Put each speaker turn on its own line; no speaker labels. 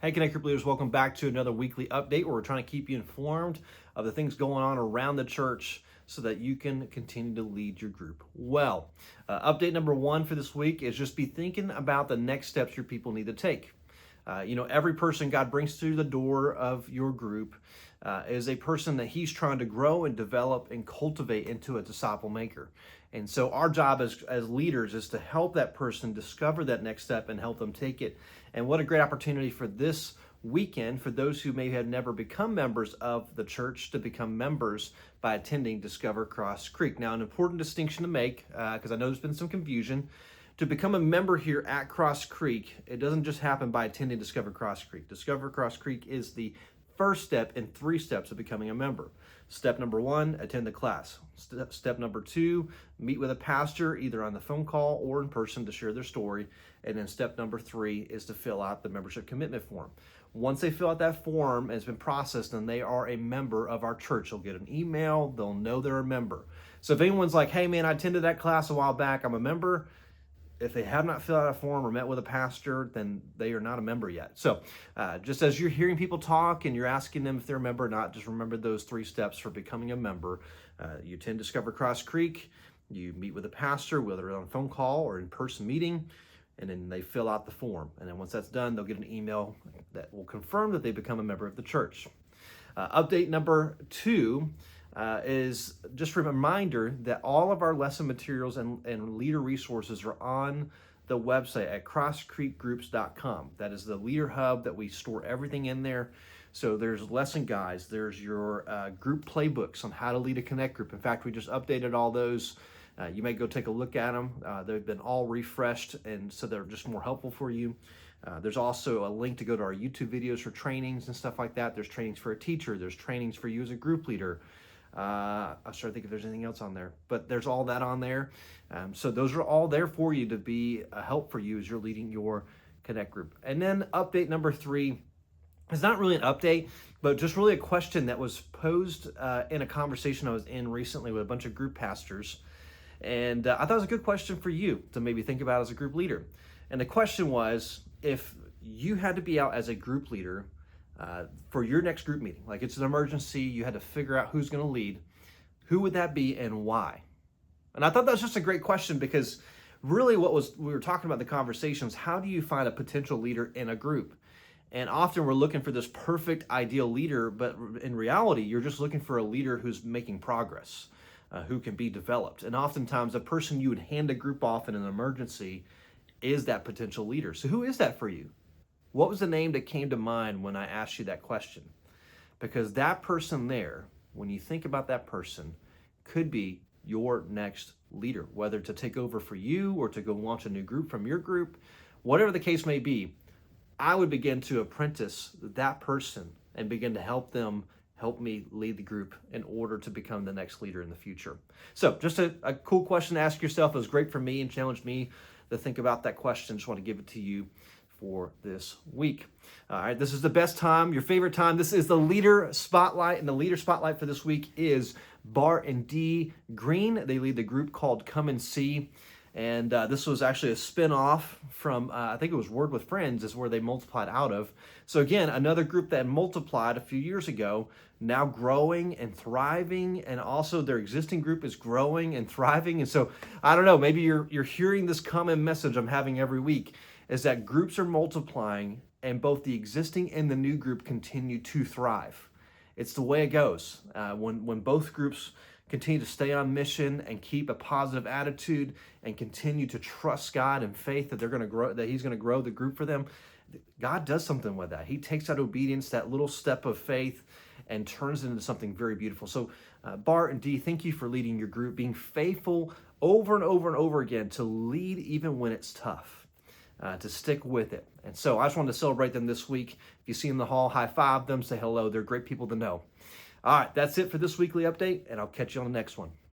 Hey, Connect Group leaders, welcome back to another weekly update where we're trying to keep you informed of the things going on around the church so that you can continue to lead your group well. Update number one for this week is just be thinking about the next steps your people need to take. Every person God brings through the door of your group is a person that He's trying to grow and develop and cultivate into a disciple maker. And so our job as leaders is to help that person discover that next step and help them take it. And what a great opportunity for this weekend for those who may have never become members of the church to become members by attending Discover Cross Creek. Now, an important distinction to make, because I know there's been some confusion. To become a member here at Cross Creek, it doesn't just happen by attending Discover Cross Creek. Discover Cross Creek is the first step in 3 steps of becoming a member. Step number 1, attend the class. Step number 2, meet with a pastor either on the phone call or in person to share their story. And then step number 3 is to fill out the membership commitment form. Once they fill out that form and it's been processed, then they are a member of our church. They'll get an email, they'll know they're a member. So if anyone's like, hey man, I attended that class a while back, I'm a member, if they have not filled out a form or met with a pastor, then they are not a member yet. So just as you're hearing people talk and you're asking them if they're a member or not, just remember those 3 steps for becoming a member. You attend Discover Cross Creek, you meet with a pastor, whether on a phone call or in-person meeting, and then they fill out the form. And then once that's done, they'll get an email that will confirm that they become a member of the church. Update number 2 is just a reminder that all of our lesson materials and leader resources are on the website at crosscreekgroups.com. That is the leader hub that we store everything in there. So there's lesson guides, there's your group playbooks on how to lead a Connect group. In fact, we just updated all those. You may go take a look at them. They've been all refreshed, and so they're just more helpful for you. There's also a link to go to our YouTube videos for trainings and stuff like that. There's trainings for a teacher. There's trainings for you as a group leader. I was trying to think if there's anything else on there, but there's all that on there. So those are all there for you to be a help for you as you're leading your Connect group. And then update number 3 is not really an update, but just really a question that was posed in a conversation I was in recently with a bunch of group pastors. And I thought it was a good question for you to maybe think about as a group leader. And the question was, if you had to be out as a group leader for your next group meeting, like it's an emergency, you had to figure out who's going to lead, who would that be and why? And I thought that was just a great question because really we were talking about the conversations, how do you find a potential leader in a group? And often we're looking for this perfect ideal leader, but in reality, you're just looking for a leader who's making progress, who can be developed. And oftentimes a person you would hand a group off in an emergency is that potential leader. So who is that for you? What was the name that came to mind when I asked you that question? Because that person there, when you think about that person, could be your next leader, whether to take over for you or to go launch a new group from your group, whatever the case may be. I would begin to apprentice that person and begin to help them help me lead the group in order to become the next leader in the future. So just a cool question to ask yourself. It was great for me and challenged me to think about that question. Just want to give it to you for this week. All right, this is the best time, your favorite time. This is the Leader Spotlight, and the Leader Spotlight for this week is Bart and Dee Green. They lead the group called Come and See, and this was actually a spin-off from, I think it was Word with Friends is where they multiplied out of. So again, another group that multiplied a few years ago, now growing and thriving, and also their existing group is growing and thriving. And so, I don't know, maybe you're hearing this common message I'm having every week, is that groups are multiplying and both the existing and the new group continue to thrive. It's the way it goes. When both groups continue to stay on mission and keep a positive attitude and continue to trust God and faith that they're going to grow, that He's going to grow the group for them, God does something with that. He takes that obedience, that little step of faith, and turns it into something very beautiful. So Bart and Dee, thank you for leading your group, being faithful over and over and over again to lead even when it's tough. To stick with it. And so I just wanted to celebrate them this week. If you see them in the hall, high five them, say hello. They're great people to know. All right, that's it for this weekly update, and I'll catch you on the next one.